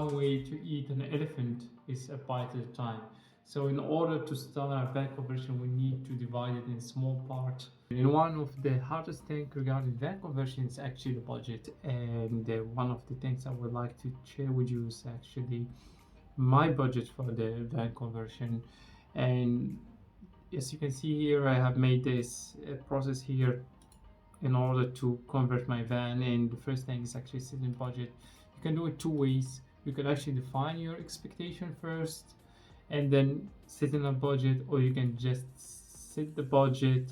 one way to eat an elephant is a bite at a time. So in order to start our van conversion, we need to divide it in small parts. And one of the hardest things regarding van conversion is actually the budget. And one of the things I would like to share with you is actually my budget for the van conversion. And as you can see here, I have made this process here in order to convert my van. And the first thing is actually setting budget. You can do it two ways. You can actually define your expectation first and then set in a budget, or you can just set the budget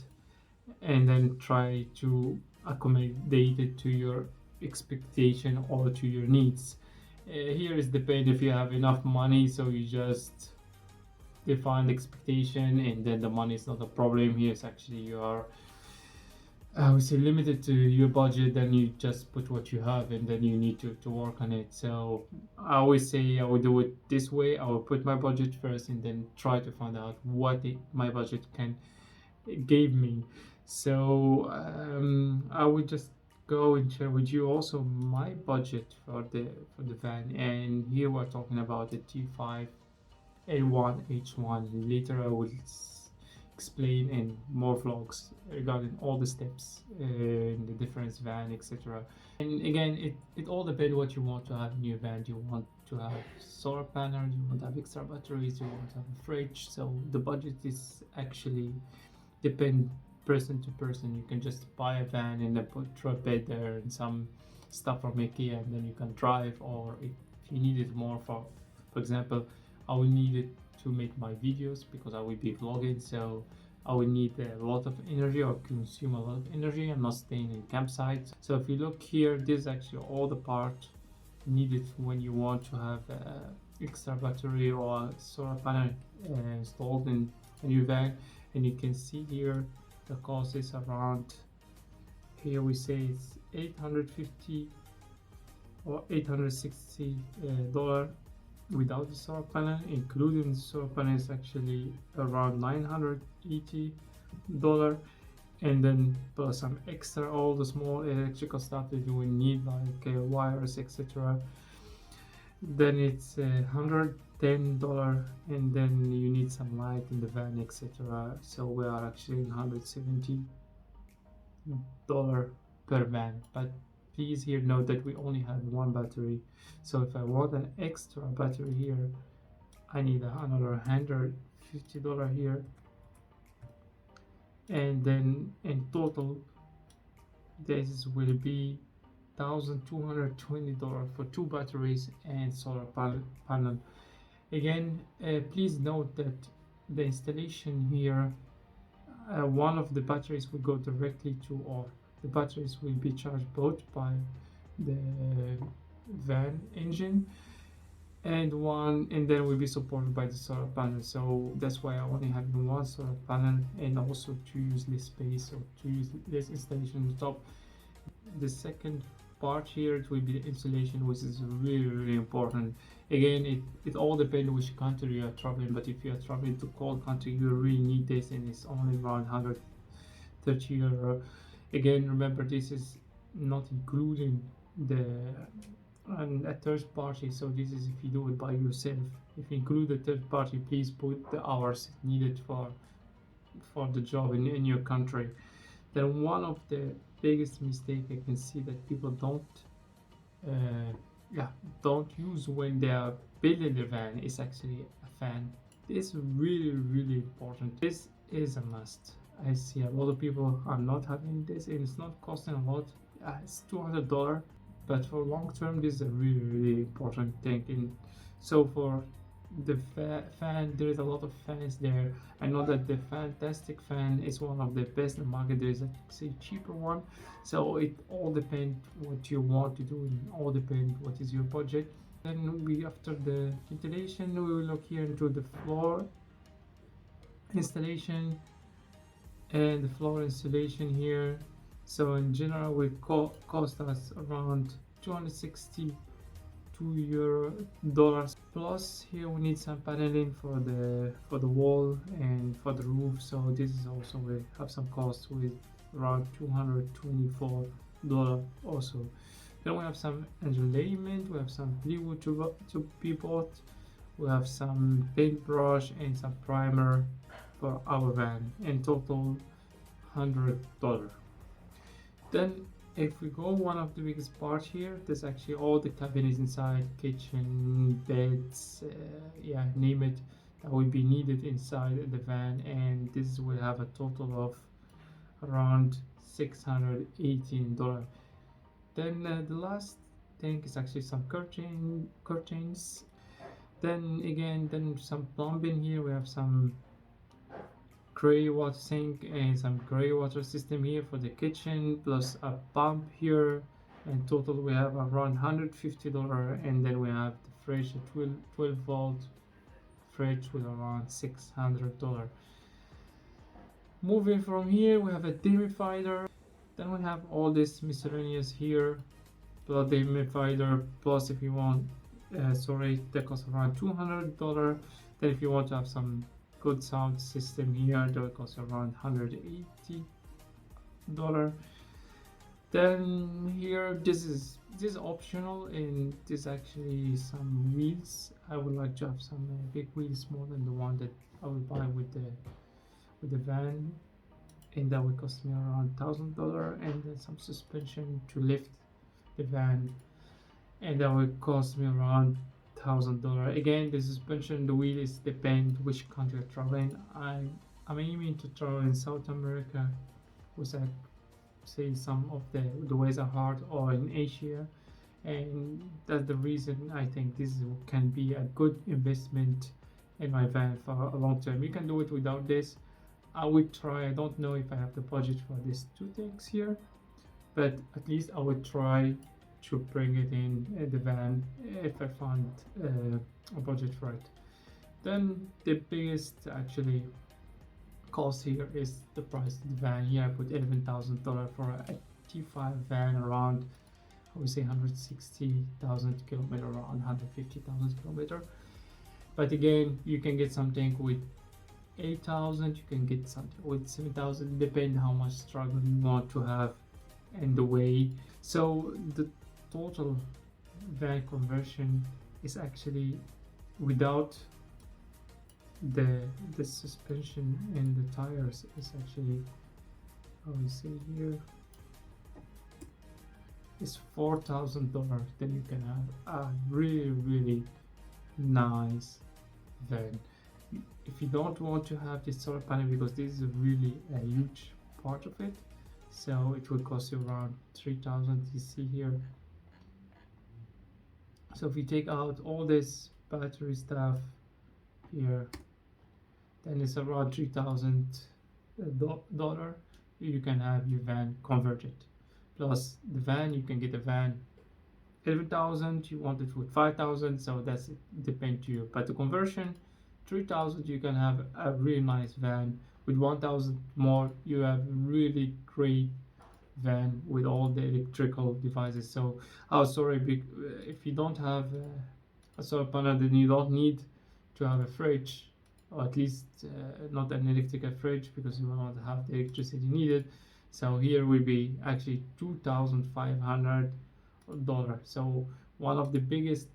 and then try to accommodate it to your expectation or to your needs. Here is depend if you have enough money, so you just define the expectation and then the money is not a problem. Here is actually you are, I would say, limited to your budget, then you just put what you have and then you need to work on it. So I always say I would do it this way. I will put my budget first and then try to find out what my budget can give me. So I would just go and share with you also my budget for the van. And here we're talking about the T5 A1 H1. Later I will explain in more vlogs regarding all the steps in the different van, etc. And again, it all depends what you want to have in your van. Do you want to have solar panel? Do you want to have extra batteries? Do you want to have a fridge? So the budget is actually depend person to person. You can just buy a van and then put a bed there and some stuff from IKEA, and then you can drive. Or if you need it more for example, I will need it to make my videos because I will be vlogging, so I will need a lot of energy or consume a lot of energy. I'm not staying in campsites. So if you look here, this is actually all the part needed when you want to have extra battery or solar panel installed in your van. And you can see here the cost is around, here we say it's $850 or $860 without the solar panel. Including the solar panel is actually around $980, and then plus some extra all the small electrical stuff that you will need, like wires, etc. Then it's $110, and then you need some light in the van, etc. So we are actually $170 per van. But please here note that we only have one battery, so if I want an extra battery here, I need another $150 here, and then in total this will be $1,220 for two batteries and solar panel. Again, please note that the installation here, one of the batteries will go directly to, or the batteries will be charged both by the van engine and then will be supported by the solar panel. So that's why I only have one solar panel, and also to use less space or to use less installation on the top. The second part here, it will be the insulation, which is really important. Again, it all depends which country you are traveling, but if you are traveling to cold country, you really need this, and it's only around €130. Again, remember, this is not including a third party, so this is if you do it by yourself. If you include a third party, please put the hours needed for the job in your country. Then one of the biggest mistake I can see that people don't use when they are building the van is actually a fan. This is really important. This is a must. I see a lot of people are not having this, and it's not costing a lot. It's $200, but for long term this is a really important thing. And so for the fan, there is a lot of fans there. I know that the fantastic fan is one of the best in the market. There is a cheaper one, so it all depends what you want to do, and all depends what is your budget. Then after the ventilation, we will look here into the floor installation and the floor installation here. So in general will cost us around $262 plus. Here we need some paneling for the wall and for the roof, so this is also will have some cost with around $224 also. Then we have some entertainment, we have some plywood to be bought, we have some paintbrush and some primer for our van. In total, $100. Then if we go one of the biggest part here, there's actually all the cabinets inside, kitchen, beds, yeah, name it, that will be needed inside the van, and this will have a total of around $618. Then the last thing is actually some curtains. Then again, then some plumbing here. We have some gray water sink and some gray water system here for the kitchen, plus a pump here. In total we have around $150. And then we have the fridge, a 12 volt fridge with around $600. Moving from here, we have a dehumidifier. Then we have all this miscellaneous here, plus the dehumidifier, plus if you want that costs around $200. Then if you want to have some good sound system here, that will cost around $180. Then here, this is optional, and this actually some wheels. I would like to have some big wheels, more than the one that I will buy with the van, and that will cost me around $1,000. And then some suspension to lift the van, and that will cost me around $1,000. Again, the suspension, the wheel is depend which country you're traveling. I'm aiming to travel in South America, which I say some of the ways are hard, or in Asia, and that's the reason I think this can be a good investment in my van for a long term. You can do it without this. I would try. I don't know if I have the budget for these two things here, but at least I would try to bring it in the van if I find a budget for it. Then the biggest actually cost here is the price of the van. Here I put $11,000 for a T5 van, around I would say 160,000 kilometer, around 150,000 kilometer. But again, you can get something with 8,000, you can get something with 7,000, depend how much struggle you want to have in the way. So the total van conversion is actually, without the suspension and the tires, is actually, how we say here, is $4,000. Then you can have a really nice van. If you don't want to have this solar panel, because this is really a huge part of it, so it will cost you around $3,000. You see here. So if you take out all this battery stuff here, then it's around $3,000. You can have your van converted. Plus the van, you can get a van 11,000. You want it with 5,000, so that's it, depend to you. But the conversion, 3,000, you can have a really nice van. With 1,000 more, you have a really great van with all the electrical devices. So sorry, if you don't have a solar panel, then you don't need to have a fridge, or at least not an electrical fridge, because you will not have the electricity needed. So here will be actually $2,500. So one of the biggest,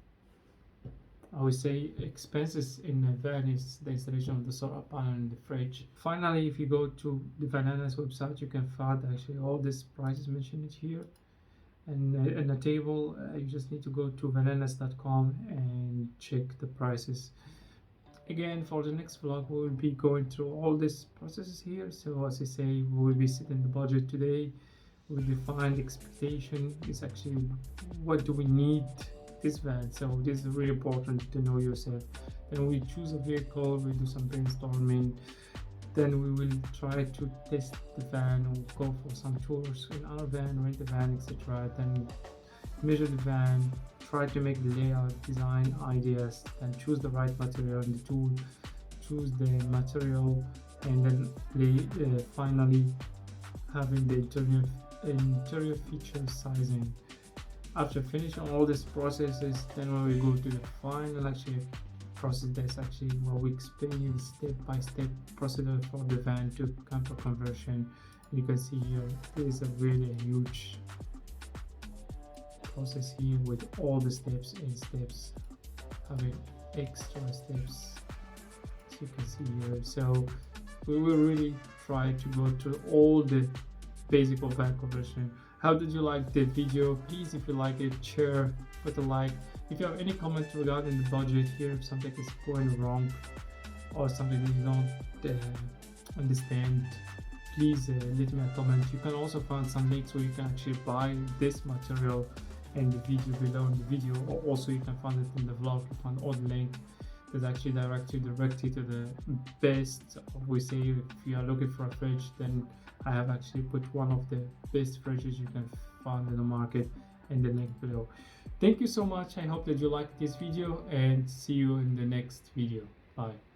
I would say, expenses in a van is the installation of the solar panel and the fridge. Finally, if you go to the Bananas website, you can find actually all these prices mentioned here. And in a table, you just need to go to bananas.com and check the prices. Again, for the next vlog, we will be going through all these processes here. So as I say, we will be setting the budget today. We will define the expectation. Is actually, what do we need this van? So this is really important to know yourself. Then we choose a vehicle, we do some brainstorming. Then we will try to test the van, or go for some tours in our van, rent the van, etc. Then measure the van, try to make the layout, design ideas, and choose the right material and the tool, choose the material, and then finally having the interior feature sizing. After finishing all these processes, then we will go to the final process. That's actually where we explain you the step-by-step procedure for the van to camper conversion. You can see here there is a really huge process here with all the steps and steps, having extra steps as you can see here. So we will really try to go through all the basic of van conversion. How did you like the video? Please, if you like it, share, put a like. If you have any comments regarding the budget here, if something is going wrong or something that you don't understand, please leave me a comment. You can also find some links where you can actually buy this material in the video below in the video, or also you can find it in the vlog. You find all the link that actually directs you directly to the best. We say if you are looking for a fridge, then I have actually put one of the best fridges you can find in the market in the link below. Thank you so much. I hope that you liked this video, and see you in the next video. Bye.